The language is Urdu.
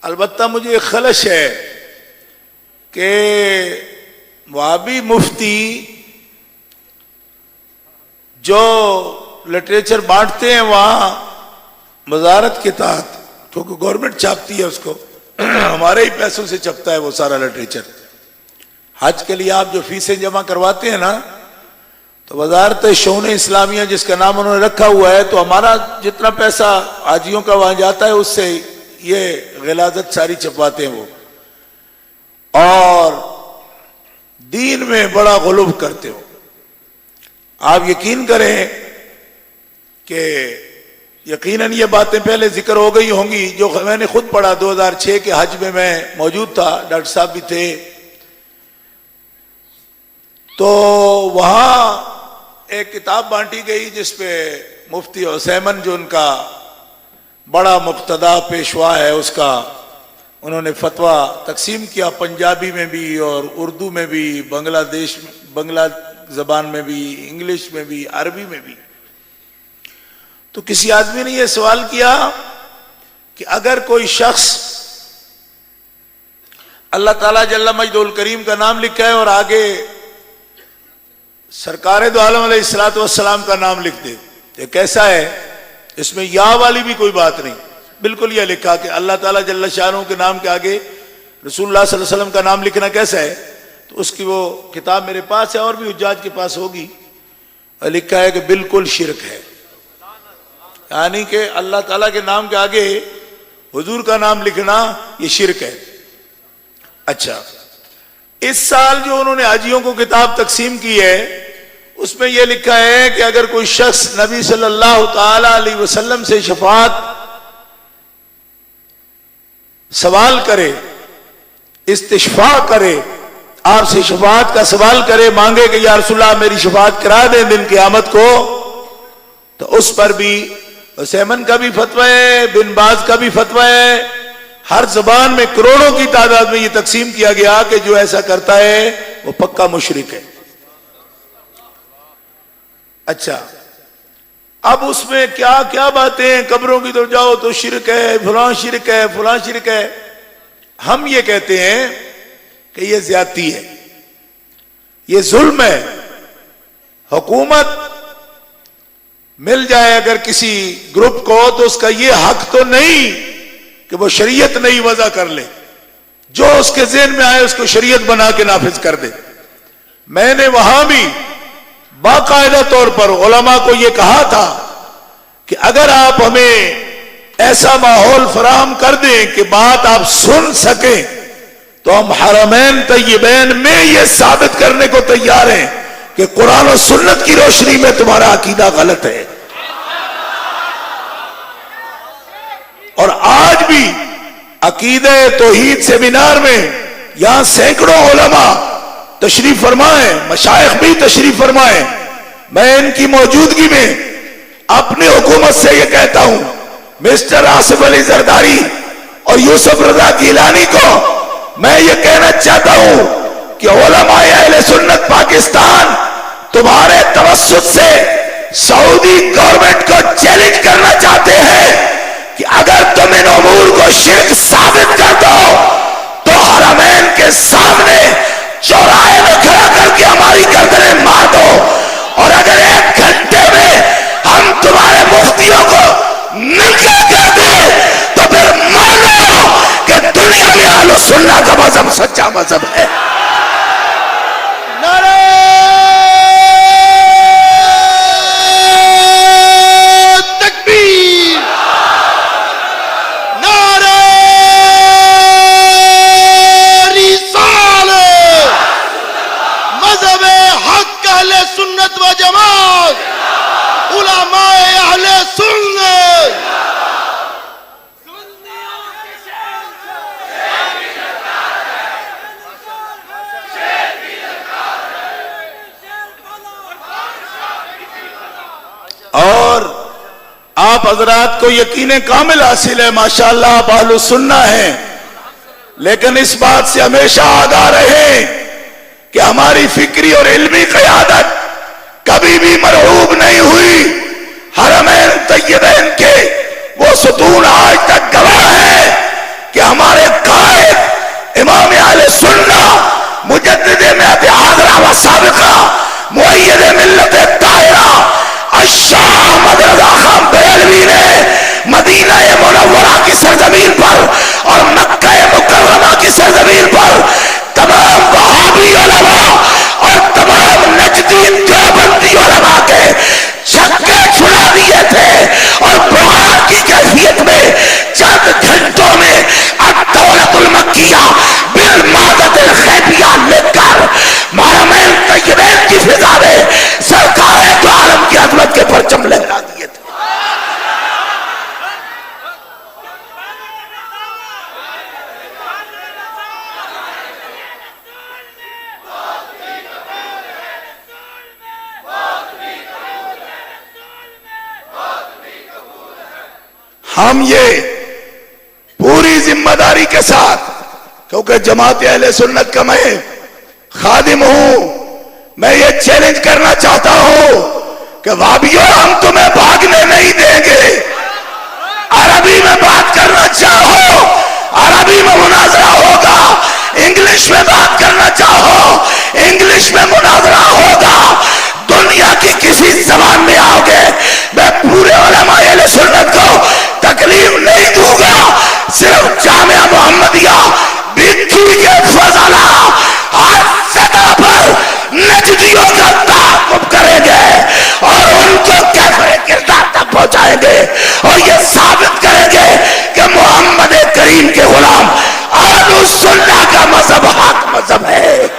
البتہ مجھے ایک خلش ہے کہ وہابی مفتی جو لٹریچر بانٹتے ہیں وہاں وزارت کے تحت، کیونکہ گورنمنٹ چھاپتی ہے اس کو، ہمارے ہی پیسوں سے چھپتا ہے وہ سارا لٹریچر. حج کے لیے آپ جو فیسیں جمع کرواتے ہیں نا، تو وزارت شؤون اسلامیہ جس کا نام انہوں نے رکھا ہوا ہے، تو ہمارا جتنا پیسہ حاجیوں کا وہاں جاتا ہے اس سے یہ غلاظت ساری چھپواتے ہیں وہ، اور دین میں بڑا غلو کرتے ہو. آپ یقین کریں کہ یقیناً یہ باتیں پہلے ذکر ہو گئی ہوں گی، جو میں نے خود پڑھا 2006 کے حج میں موجود تھا، ڈاکٹر صاحب بھی تھے. تو وہاں ایک کتاب بانٹی گئی جس پہ مفتی عثیمن جو ان کا بڑا مقتدا پیشوا ہے، اس کا انہوں نے فتویٰ تقسیم کیا، پنجابی میں بھی اور اردو میں بھی، بنگلہ زبان میں بھی، انگلش میں بھی، عربی میں بھی. تو کسی آدمی نے یہ سوال کیا کہ اگر کوئی شخص اللہ تعالیٰ جل مجدہ الکریم کا نام لکھا ہے اور آگے سرکار دو عالم علیہ الصلوۃ والسلام کا نام لکھ دے، یہ کیسا ہے؟ اس میں یا والی بھی کوئی بات نہیں، بالکل یہ لکھا کہ اللہ تعالیٰ جل شانہ کے نام کے آگے رسول اللہ صلی اللہ علیہ وسلم کا نام لکھنا کیسا ہے؟ تو اس کی وہ کتاب میرے پاس ہے اور بھی حجاج کے پاس ہوگی، لکھا ہے کہ بالکل شرک ہے، یعنی کہ اللہ تعالیٰ کے نام کے آگے حضور کا نام لکھنا یہ شرک ہے. اچھا، اس سال جو انہوں نے حاجیوں کو کتاب تقسیم کی ہے اس میں یہ لکھا ہے کہ اگر کوئی شخص نبی صلی اللہ تعالی علیہ وسلم سے شفاعت سوال کرے، استشفاء کرے، آپ سے شفاعت کا سوال کرے، مانگے کہ یا رسول اللہ میری شفاعت کرا دیں دن قیامت کو، تو اس پر بھی عثیمن کا بھی فتویٰ ہے، بن باز کا بھی فتویٰ ہے. ہر زبان میں کروڑوں کی تعداد میں یہ تقسیم کیا گیا کہ جو ایسا کرتا ہے وہ پکا مشرک ہے. اچھا، اب اس میں کیا کیا باتیں ہیں، قبروں کی طرف جاؤ تو شرک ہے، فلاں شرک ہے، فلاں شرک ہے. ہم یہ کہتے ہیں کہ یہ زیادتی ہے، یہ ظلم ہے. حکومت مل جائے اگر کسی گروپ کو تو اس کا یہ حق تو نہیں کہ وہ شریعت نہیں وضع کر لے، جو اس کے ذہن میں آئے اس کو شریعت بنا کے نافذ کر دے. میں نے وہاں بھی باقاعدہ طور پر علماء کو یہ کہا تھا کہ اگر آپ ہمیں ایسا ماحول فراہم کر دیں کہ بات آپ سن سکیں تو ہم حرمین طیبین میں یہ ثابت کرنے کو تیار ہیں کہ قرآن و سنت کی روشنی میں تمہارا عقیدہ غلط ہے. اور آج بھی عقیدہ توحید سیمینار میں یہاں سینکڑوں علماء تشریف فرمائیں، مشائخ بھی تشریف فرمائیں. میں ان کی موجودگی میں اپنی حکومت سے یہ کہتا ہوں، مسٹر آصف علی زرداری اور یوسف رضا گیلانی کو میں یہ کہنا چاہتا ہوں کہ علماء اہل سنت پاکستان تمہارے توسط سے سعودی گورنمنٹ کو چیلنج کرنا چاہتے ہیں کہ اگر تم ان امور کو شرک ثابت کر دو تو حرمین کے سامنے چوراہے میں کھڑا کر کے ہماری گردنیں مار دو، اور اگر 1 گھنٹے میں ہم تمہارے مفتیوں کو ننگا کر دیں تو پھر مانو کہ دنیا میں اہل سنت کا مذہب سچا مذہب ہے. اور آپ حضرات کو یقین کامل حاصل ہے، ماشاءاللہ آپ اہل سنہ ہیں، لیکن اس بات سے ہمیشہ آگاہ رہیں کہ ہماری فکری اور علمی قیادت کبھی بھی مرعوب نہیں ہوئی. حرمین طیبین کے وہ ستون آج تک گواہ ہے کہ ہمارے سرزمین پر اور مکہ مکرمہ کی سرزمین پر تمام وہابی علماء اور تمام نجدین دیوبندی علماء کے چھکے چھڑا دیے تھے، اور بہار کی کیفیت میں چند گھنٹوں میں الدولۃ المکیہ بالمادۃ الخیبیہ لکھ کر محرمین طیبین کی فضا میں سرکار دو عالم کی عظمت کے پرچم لہرا دیے تھے۔ ہم یہ پوری ذمہ داری کے ساتھ، کیونکہ جماعت اہل سنت کا میں خادم ہوں، میں یہ چیلنج کرنا چاہتا ہوں کہ وہابیوں ہم تمہیں بھاگنے نہیں دیں گے۔ عربی میں بات کرنا چاہو عربی میں مناظرہ ہوگا، انگلش میں بات کرنا چاہو انگلش میں مناظرہ ہوگا، دنیا کی کسی زبان میں آؤ گے میں پورے علماء اہل سنت کو تکلیف نہیں دوں گا۔ صرف جامعہ محمدیہ بکھی کے فضلہ ہر سطح پر نجدیوں کا تعاقب کریں گے اور ان کو کیفر کردار تک پہنچائیں گے، اور یہ ثابت کریں گے کہ محمد کریم کے غلام اہل السنہ کا مذہب حق مذہب ہے۔